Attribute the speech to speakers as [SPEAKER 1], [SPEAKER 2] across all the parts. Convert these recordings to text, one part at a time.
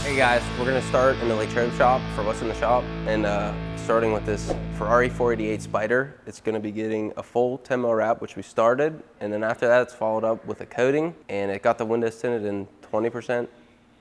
[SPEAKER 1] Hey guys, we're gonna start in the LATROBE shop for what's in the shop, and starting with this Ferrari 488 Spider. It's gonna be getting a full 10 mil wrap, which we started, and then after that it's followed up with a coating, and it got the windows tinted in 20%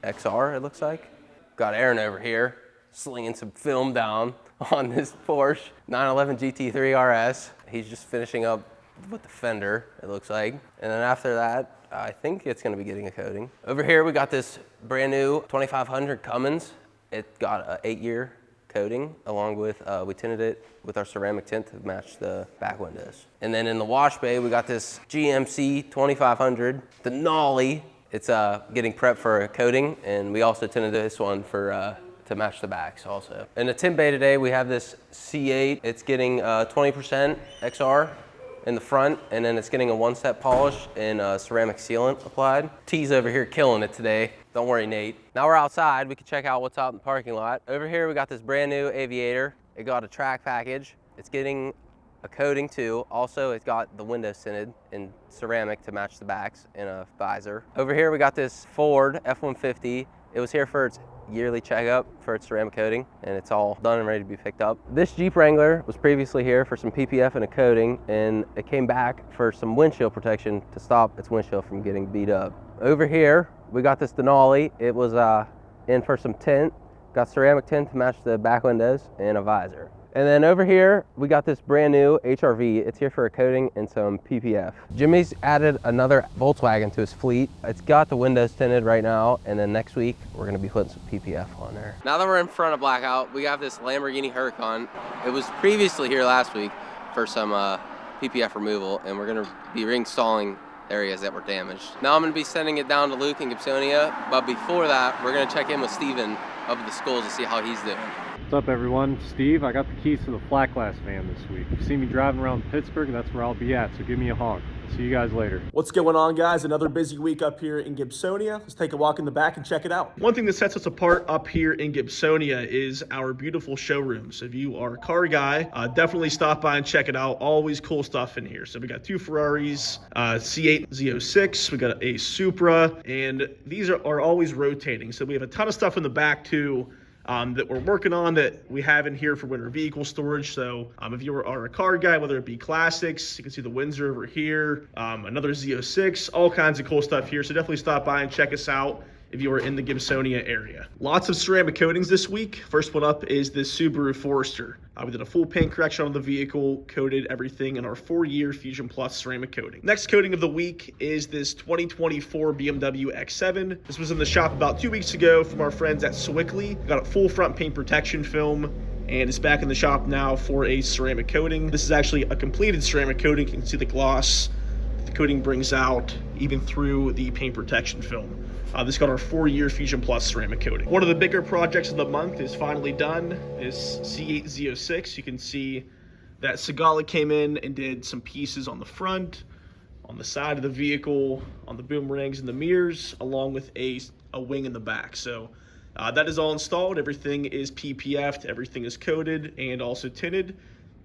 [SPEAKER 1] XR, it looks like. Got Aaron over here slinging some film down on this Porsche 911 GT3 RS. He's just finishing up with the fender, it looks like. And then after that, I think it's gonna be getting a coating. Over here, we got this brand new 2500 Cummins. It got an 8-year coating, along with, we tinted it with our ceramic tint to match the back windows. And then in the wash bay, we got this GMC 2500 Denali. It's getting prepped for a coating, and we also tinted this one for to match the backs also. In the tint bay today, we have this C8. It's getting 20% XR in the front, and then it's getting a one-step polish and a ceramic sealant applied. T's over here killing it today. Don't worry, Nate. Now we're outside. We can check out what's out in the parking lot. Over here, we got this brand new Aviator. It got a track package. It's getting a coating too. Also, it's got the windows tinted in ceramic to match the backs and a visor. Over here, we got this Ford F-150. It was here for its yearly checkup for its ceramic coating, and it's all done and ready to be picked up. This Jeep Wrangler was previously here for some PPF and a coating, and it came back for some windshield protection to stop its windshield from getting beat up. Over here, we got this Denali. It was in for some tint, got ceramic tint to match the back windows and a visor. And then over here, we got this brand new HRV. It's here for a coating and some PPF. Jimmy's added another Volkswagen to his fleet. It's got the windows tinted right now, and then next week, we're gonna be putting some PPF on there. Now that we're in front of Blackout, we got this Lamborghini Huracan. It was previously here last week for some PPF removal, and we're gonna be reinstalling areas that were damaged. Now I'm gonna be sending it down to Luke in Gibsonia, but before that, we're gonna check in with Steven up at the schools to see how he's doing.
[SPEAKER 2] What's up, everyone? Steve, I got the keys to the flat glass van this week. If you see me driving around Pittsburgh, that's where I'll be at, so give me a honk. See you guys later.
[SPEAKER 3] What's going on, guys? Another busy week up here in Gibsonia. Let's take a walk in the back and check it out. One thing that sets us apart up here in Gibsonia is our beautiful showrooms. If you are a car guy, definitely stop by and check it out. Always cool stuff in here. So we got two Ferraris, C8 Z06, we got a Supra, and these are always rotating. So we have a ton of stuff in the back too, that we're working on that we have in here for winter vehicle storage. So if you are a car guy, whether it be classics, you can see the Windsor over here, another Z06, all kinds of cool stuff here. So definitely stop by and check us out if you are in the Gibsonia area. Lots of ceramic coatings this week. First one up is this Subaru Forester. We did a full paint correction on the vehicle, coated everything in our 4-year Fusion Plus ceramic coating. Next coating of the week is this 2024 BMW X7. This was in the shop about 2 weeks ago from our friends at Swickley. Got a full front paint protection film, and it's back in the shop now for a ceramic coating. This is actually a completed ceramic coating. You can see the gloss the coating brings out even through the paint protection film. This got our 4-year Fusion Plus ceramic coating. One of the bigger projects of the month is finally done. This C8 Z06. You can see that Segala came in and did some pieces on the front, on the side of the vehicle, on the boomerangs and the mirrors, along with a wing in the back. So that is all installed. Everything is PPF'd, everything is coated and also tinted.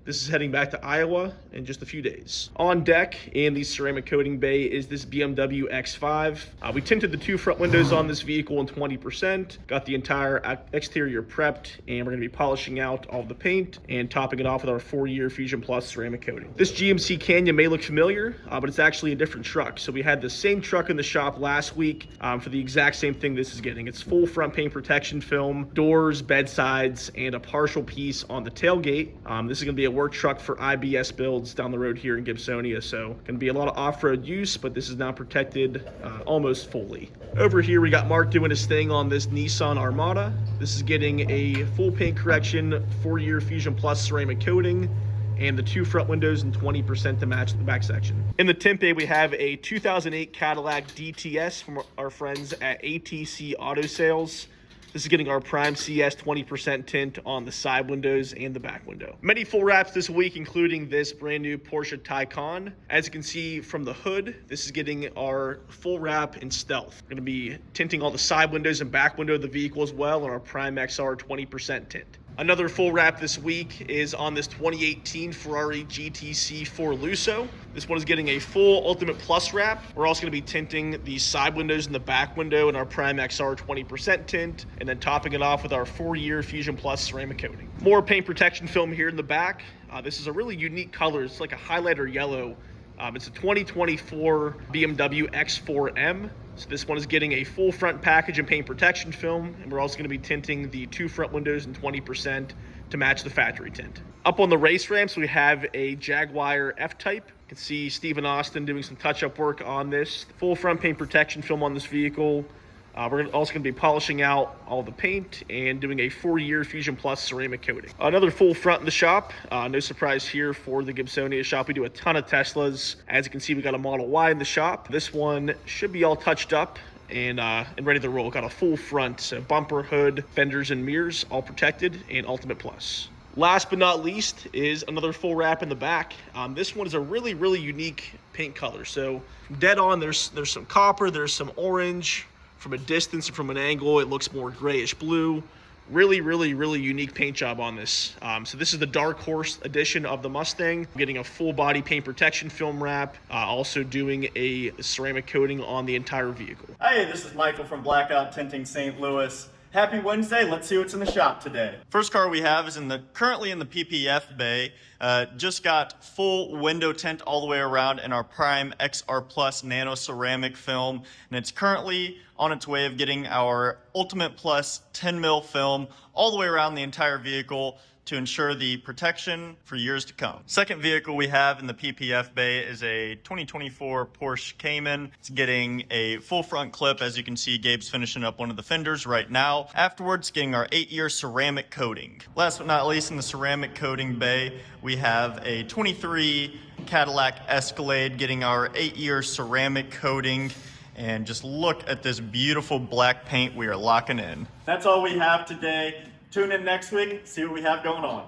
[SPEAKER 3] This is heading back to Iowa in just a few days. On deck in the ceramic coating bay is this BMW X5. We tinted the 2 front windows on this vehicle in 20%, got the entire exterior prepped, and we're gonna be polishing out all the paint and topping it off with our 4-year Fusion Plus ceramic coating. This GMC Canyon may look familiar, but it's actually a different truck. So we had the same truck in the shop last week for the exact same thing this is getting. It's full front paint protection film, doors, bedsides, and a partial piece on the tailgate. This is gonna be a work truck for IBS builds down the road here in Gibsonia, so gonna be a lot of off-road use, but this is now protected almost fully. Over here we got Mark doing his thing on this Nissan Armada. This is getting a full paint correction, 4-year Fusion Plus ceramic coating, and the 2 front windows and 20% to match the back section. In the tint bay we have a 2008 Cadillac DTS from our friends at ATC Auto Sales. This is getting our Prime CS 20% tint on the side windows and the back window. Many full wraps this week, including this brand new Porsche Taycan. As you can see from the hood, this is getting our full wrap in stealth. We're gonna be tinting all the side windows and back window of the vehicle as well on our Prime XR 20% tint. Another full wrap this week is on this 2018 Ferrari GTC 4 Lusso. This one is getting a full Ultimate Plus wrap. We're also going to be tinting the side windows and the back window in our Prime XR 20% tint, and then topping it off with our 4-year Fusion Plus ceramic coating. More paint protection film here in the back. This is a really unique color. It's like a highlighter yellow. It's a 2024 BMW X4M. So this one is getting a full front package and paint protection film, and we're also going to be tinting the 2 front windows in 20% to match the factory tint. Up on the race ramps, we have a Jaguar F-Type. You can see Stephen Austin doing some touch-up work on this. Full front paint protection film on this vehicle. We're also going to be polishing out all the paint and doing a 4-year Fusion Plus ceramic coating. Another full front in the shop. No surprise here for the Gibsonia shop. We do a ton of Teslas. As you can see, we got a Model Y in the shop. This one should be all touched up and ready to roll. Got a full front, so bumper, hood, fenders, and mirrors all protected and Ultimate Plus. Last but not least is another full wrap in the back. This one is a really, really unique paint color. So dead on, there's some copper, there's some orange. From a distance and from an angle, it looks more grayish blue. Really, really, really unique paint job on this. So this is the Dark Horse edition of the Mustang. I'm getting a full body paint protection film wrap, also doing a ceramic coating on the entire vehicle.
[SPEAKER 4] Hey, this is Michael from Blackout Tinting St. Louis. Happy Wednesday. Let's see what's in the shop today. First car we have is currently in the PPF bay. Just got full window tint all the way around in our Prime XR Plus Nano Ceramic film, and it's currently on its way of getting our Ultimate Plus 10 mil film all the way around the entire vehicle to ensure the protection for years to come. Second vehicle we have in the PPF bay is a 2024 Porsche Cayman. It's getting a full front clip. As you can see, Gabe's finishing up one of the fenders right now. Afterwards, getting our 8-year ceramic coating. Last but not least, in the ceramic coating bay, we have a 23 Cadillac Escalade getting our 8-year ceramic coating. And just look at this beautiful black paint we are locking in. That's all we have today. Tune in next week, see what we have going on.